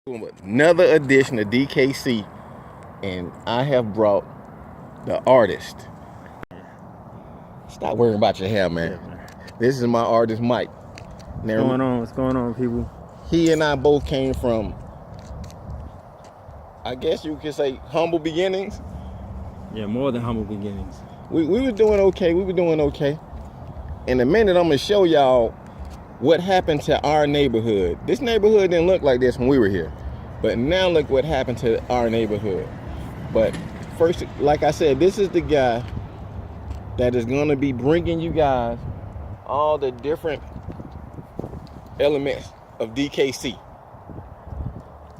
Another edition of DKC, and I have brought the artist. Stop worrying about your hair, man. This is my artist, Mike. Now, what's going on, people? He and I both came from, I guess you could say, humble beginnings. Yeah, more than humble beginnings. We were doing okay. In a minute, I'm gonna show y'all what happened to our neighborhood. This neighborhood didn't look like this when we were here, but now look what happened to our neighborhood. But first, like I said, this is the guy that is gonna be bringing you guys all the different elements of DKC.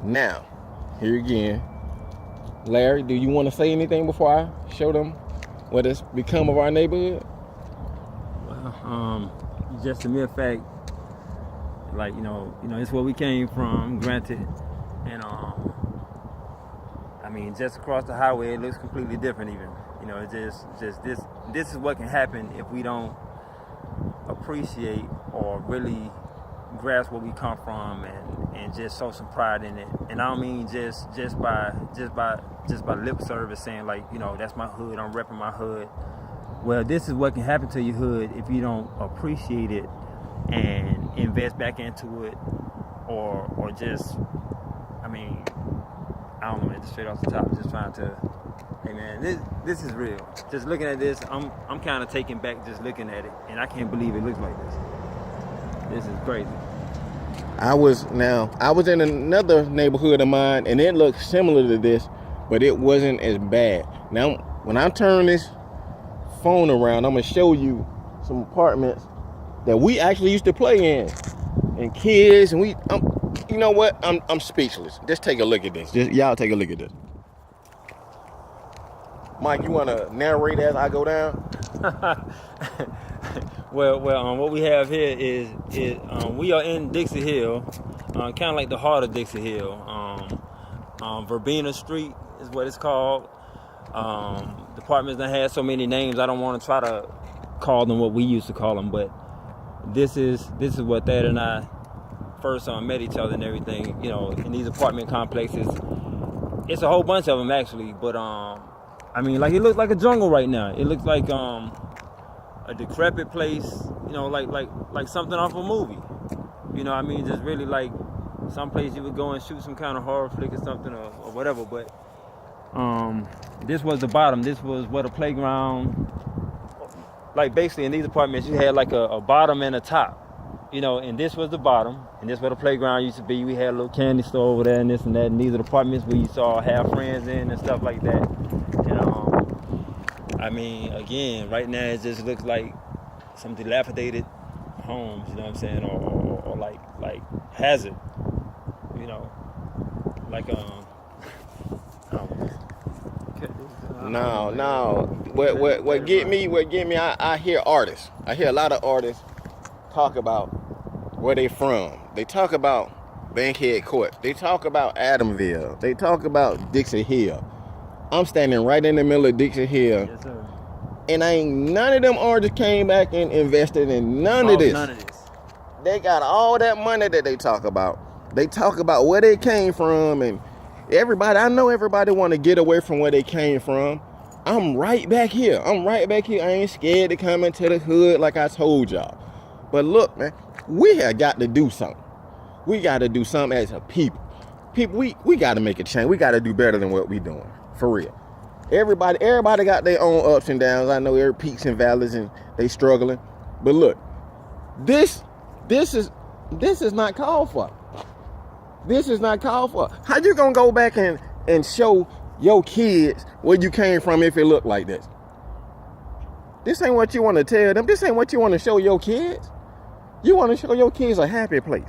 Now, here again, Larry, do you want to say anything before I show them what has become of our neighborhood? Well, just a mere fact, like you know, it's where we came from. Granted, and I mean, just across the highway, it looks completely different. Even it's just this is what can happen if we don't appreciate or really grasp where we come from and just show some pride in it. And I don't mean just by lip service saying like, that's my hood, I'm repping my hood. Well, this is what can happen to your hood if you don't appreciate it and invest back into it, or just, I mean, I don't know, man, just straight off the top, just trying to, hey man, this is real. Just looking at this, I'm kind of taken back just looking at it, and I can't believe it looks like this. This is crazy. I was in another neighborhood of mine, and it looked similar to this, but it wasn't as bad. Now, when I turn this phone around, I'm gonna show you some apartments that we actually used to play in, and kids, and you know what? I'm speechless. Just take a look at this. Y'all take a look at this. Mike, you wanna narrate as I go down? Well, what we have here is we are in Dixie Hill, kind of like the heart of Dixie Hill. Verbena Street is what it's called. The apartments that had so many names, I don't want to try to call them what we used to call them, but this is what Thad and I first met each other and everything. In these apartment complexes, it's a whole bunch of them actually, but I mean, like, it looks like a jungle right now. It looks like a decrepit place, like something off a movie. I mean, just really like some place you would go and shoot some kind of horror flick or something or whatever. But this was the bottom. This was what a playground. Like basically in these apartments, you had like a bottom and a top. And this was the bottom, and this where the playground used to be. We had a little candy store over there and this and that. And these are the apartments where you saw have friends in and stuff like that. I mean, again, right now it just looks like some dilapidated homes, you know what I'm saying, or like hazard, like No. What get me? I hear artists. I hear a lot of artists talk about where they from. They talk about Bankhead Court. They talk about Adamville. They talk about Dixie Hill. I'm standing right in the middle of Dixie Hill. Yes, sir. And none of them artists came back and invested in none of this. They got all that money that they talk about. They talk about where they came from, and I know everybody want to get away from where they came from. I'm right back here. I ain't scared to come into the hood like I told y'all. But look, man, we have got to do something. We got to do something as a people. We got to make a change. We got to do better than what we doing. For real. Everybody got their own ups and downs. I know there are peaks and valleys and they struggling. But look, this is not called for. This is not called for. How you gonna go back and show your kids where you came from if it looked like this? This ain't what you want to tell them. This ain't what you want to show your kids. You want to show your kids a happy place.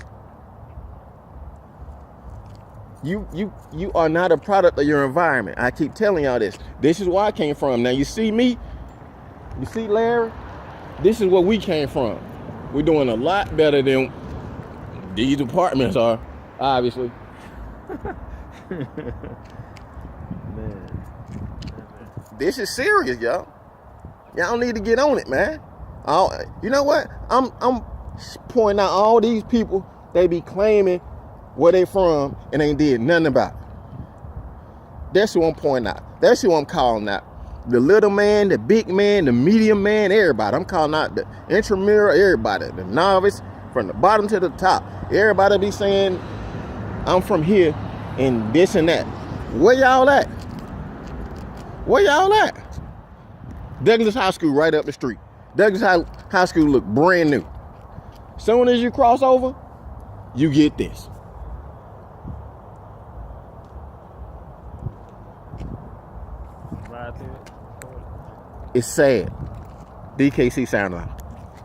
You are not a product of your environment. I keep telling y'all this. This is where I came from. Now you see me, you see Larry, this is where we came from. We're doing a lot better than these apartments are, obviously. Man. This is serious, y'all. Y'all need to get on it, man. You know what? I'm pointing out all these people, they be claiming where they from, and ain't did nothing about it. That's who I'm pointing out. That's who I'm calling out. The little man, the big man, the medium man, everybody. I'm calling out the intramural, everybody. The novice, from the bottom to the top. Everybody be saying, I'm from here and this and that. Where y'all at? Where y'all at? Douglas High School right up the street. Douglas High School look brand new. Soon as you cross over, you get this. It's sad. DKC sound off.